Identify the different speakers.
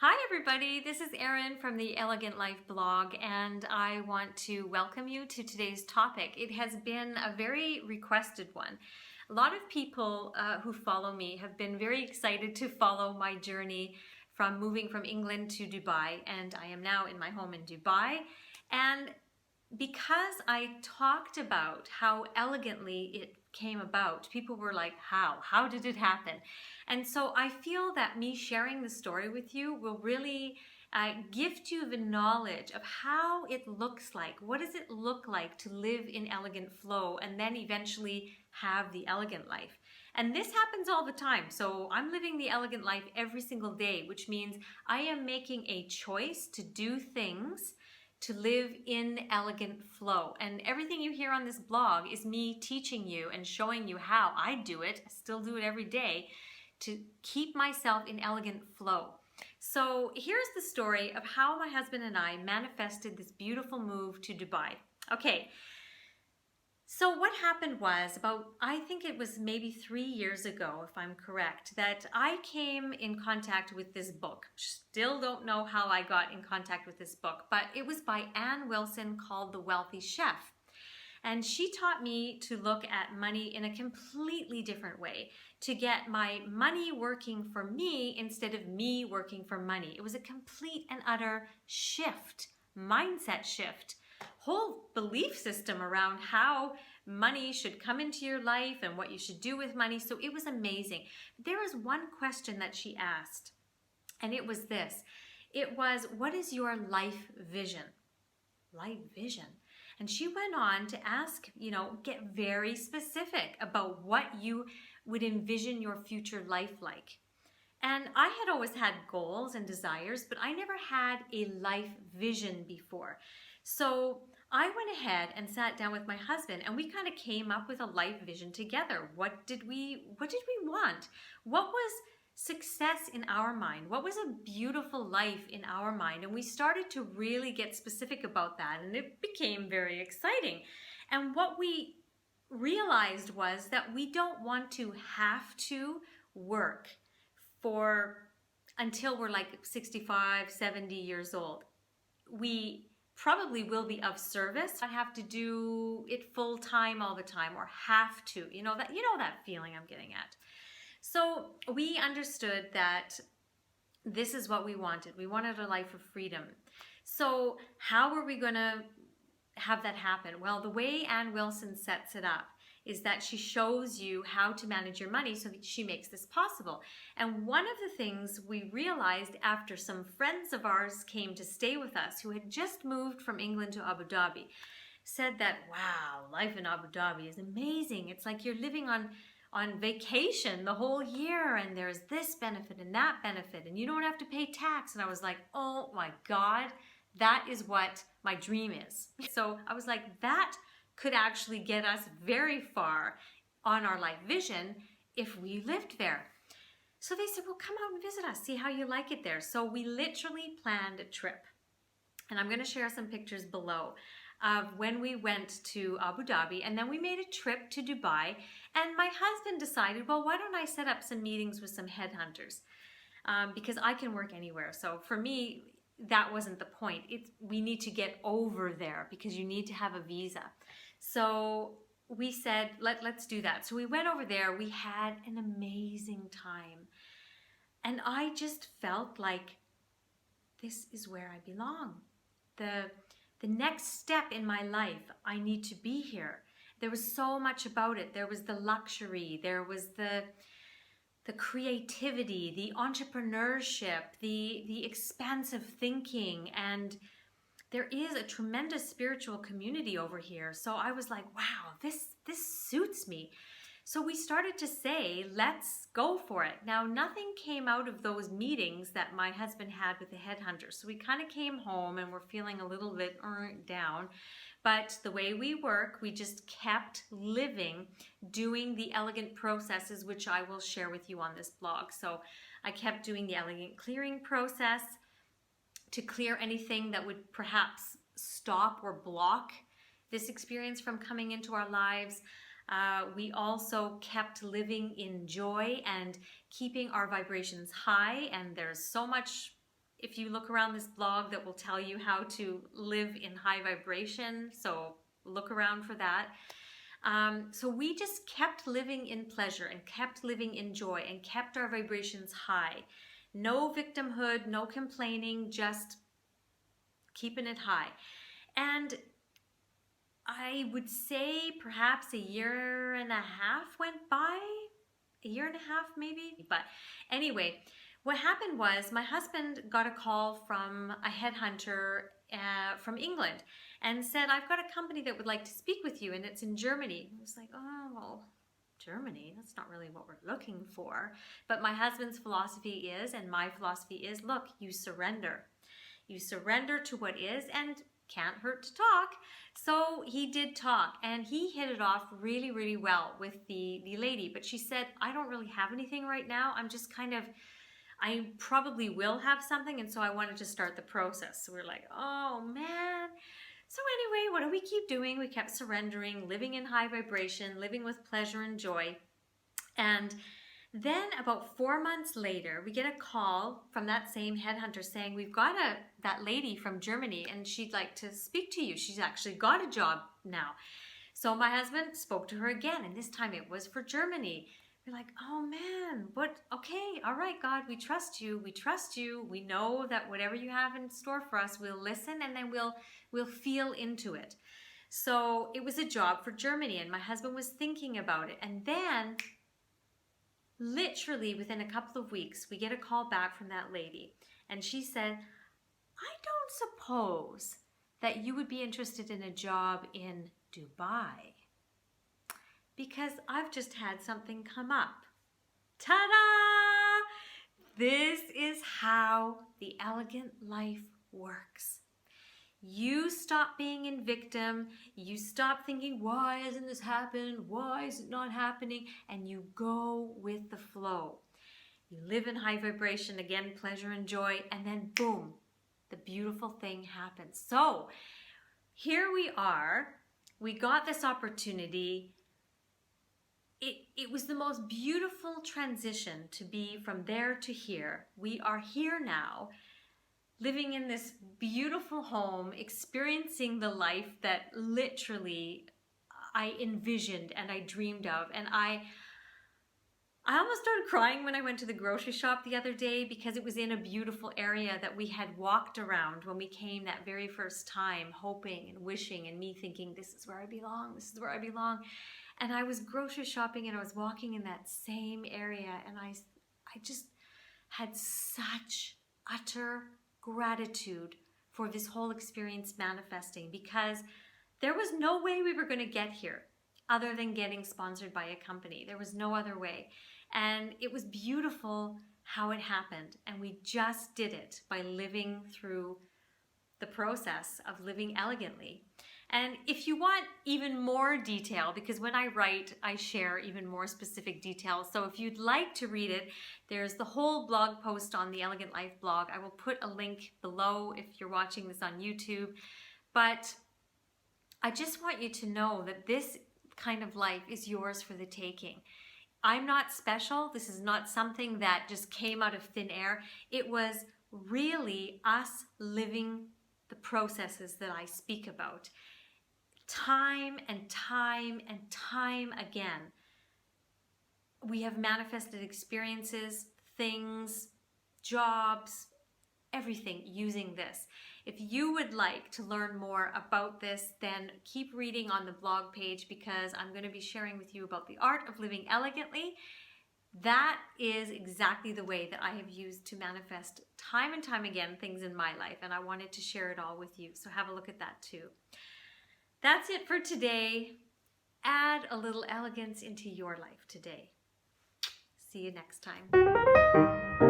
Speaker 1: Hi everybody, this is Erin from the Elegant Life blog, and I want to welcome you to today's topic. It has been a very requested one. A lot of people who follow me have been very excited to follow my journey from moving from England to Dubai, and I am now in my home in Dubai. And because I talked about how elegantly it came about, people were like, how did it happen? And so I feel that me sharing the story with you will really gift you the knowledge of how it looks like. What does it look like to live in elegant flow and then eventually have the elegant life? And this happens all the time. So I'm living the elegant life every single day, which means I am making a choice to do things to live in elegant flow. And everything you hear on this blog is me teaching you and showing you how I do it, I still do it every day, to keep myself in elegant flow. So here's the story of how my husband and I manifested this beautiful move to Dubai. Okay, so what happened was I think it was maybe 3 years ago, if I'm correct, that I came in contact with this book. Still don't know how I got in contact with this book, but it was by Ann Wilson called The Wealthy Chef. And she taught me to look at money in a completely different way, to get my money working for me instead of me working for money. It was a complete and utter shift, mindset shift, whole belief system around how money should come into your life and what you should do with money. So it was amazing. There was one question that she asked, and it was this. It was, what is your life vision? Life vision. And she went on to ask, get very specific about what you would envision your future life like. And I had always had goals and desires, but I never had a life vision before. So I went ahead and sat down with my husband, and we kind of came up with a life vision together. What did we want? What was success in our mind? What was a beautiful life in our mind? And we started to really get specific about that, and it became very exciting. And what we realized was that we don't want to have to work until we're like 65, 70 years old. We probably will be of service. I have to do it full time all the time, or have to, that feeling I'm getting at. So we understood that this is what we wanted. We wanted a life of freedom. So how are we going to have that happen? Well, the way Ann Wilson sets it up is that she shows you how to manage your money so that she makes this possible. And one of the things we realized after some friends of ours came to stay with us who had just moved from England to Abu Dhabi said that, wow, life in Abu Dhabi is amazing. It's like you're living on vacation the whole year, and there's this benefit and that benefit, and you don't have to pay tax. And I was like, oh my God, that is what my dream is. So I was like, that could actually get us very far on our life vision if we lived there. So they said, well, come out and visit us, see how you like it there. So we literally planned a trip. And I'm going to share some pictures below of when we went to Abu Dhabi, and then we made a trip to Dubai. And my husband decided, well, why don't I set up some meetings with some headhunters? Because I can work anywhere. So for me, that wasn't the point. We need to get over there because you need to have a visa. So we said, let's do that. So we went over there. We had an amazing time. And I just felt like this is where I belong. The next step in my life, I need to be here. There was so much about it. There was the luxury, there was the creativity, the entrepreneurship, the expansive thinking, and there is a tremendous spiritual community over here. So I was like, wow, this suits me. So we started to say, let's go for it. Now, nothing came out of those meetings that my husband had with the headhunters. So we kind of came home and we're feeling a little bit down. But the way we work, we just kept living, doing the elegant processes, which I will share with you on this blog. So I kept doing the elegant clearing process to clear anything that would perhaps stop or block this experience from coming into our lives. We also kept living in joy and keeping our vibrations high, and there's so much if you look around this blog, that will tell you how to live in high vibration. So look around for that. So we just kept living in pleasure and kept living in joy and kept our vibrations high. No victimhood, no complaining, just keeping it high. And I would say perhaps a year and a half went by, a year and a half maybe. But anyway, what happened was my husband got a call from a headhunter from England and said, I've got a company that would like to speak with you, and it's in Germany. I was like, oh, well, Germany, that's not really what we're looking for. But my husband's philosophy is, and my philosophy is, look, you surrender. You surrender to what is, and can't hurt to talk. So he did talk, and he hit it off really, really well with the lady. But she said, I don't really have anything right now. I'm just kind of, I probably will have something, and so I wanted to start the process. So we're like, oh man. So anyway, what do we keep doing? We kept surrendering, living in high vibration, living with pleasure and joy. And then about 4 months later, we get a call from that same headhunter saying, we've got that lady from Germany and she'd like to speak to you. She's actually got a job now. So my husband spoke to her again, and this time it was for Germany. We're like, oh man, what? Okay, all right, God, we trust you. We trust you. We know that whatever you have in store for us, we'll listen, and then we'll feel into it. So it was a job for Germany, and my husband was thinking about it. And then literally within a couple of weeks, we get a call back from that lady, and she said, I don't suppose that you would be interested in a job in Dubai, because I've just had something come up. Ta-da! This is how the elegant life works. You stop being in victim, you stop thinking, why hasn't this happened? Why is it not happening? And you go with the flow. You live in high vibration, again, pleasure and joy, and then boom, the beautiful thing happens. So here we are, we got this opportunity. It was the most beautiful transition to be from there to here. We are here now, living in this beautiful home, experiencing the life that literally I envisioned and I dreamed of. And I almost started crying when I went to the grocery shop the other day, because it was in a beautiful area that we had walked around when we came that very first time, hoping and wishing, and me thinking, this is where I belong, this is where I belong. And I was grocery shopping and I was walking in that same area, and I just had such utter gratitude for this whole experience manifesting, because there was no way we were going to get here other than getting sponsored by a company. There was no other way. And it was beautiful how it happened. And we just did it by living through the process of living elegantly. And if you want even more detail, because when I write, I share even more specific details. So if you'd like to read it, there's the whole blog post on the Elegant Life blog. I will put a link below if you're watching this on YouTube. But I just want you to know that this kind of life is yours for the taking. I'm not special. This is not something that just came out of thin air. It was really us living the processes that I speak about. Time and time and time again, we have manifested experiences, things, jobs, everything using this. If you would like to learn more about this, then keep reading on the blog page, because I'm going to be sharing with you about the art of living elegantly. That is exactly the way that I have used to manifest time and time again things in my life, and I wanted to share it all with you. So have a look at that too. That's it for today. Add a little elegance into your life today. See you next time.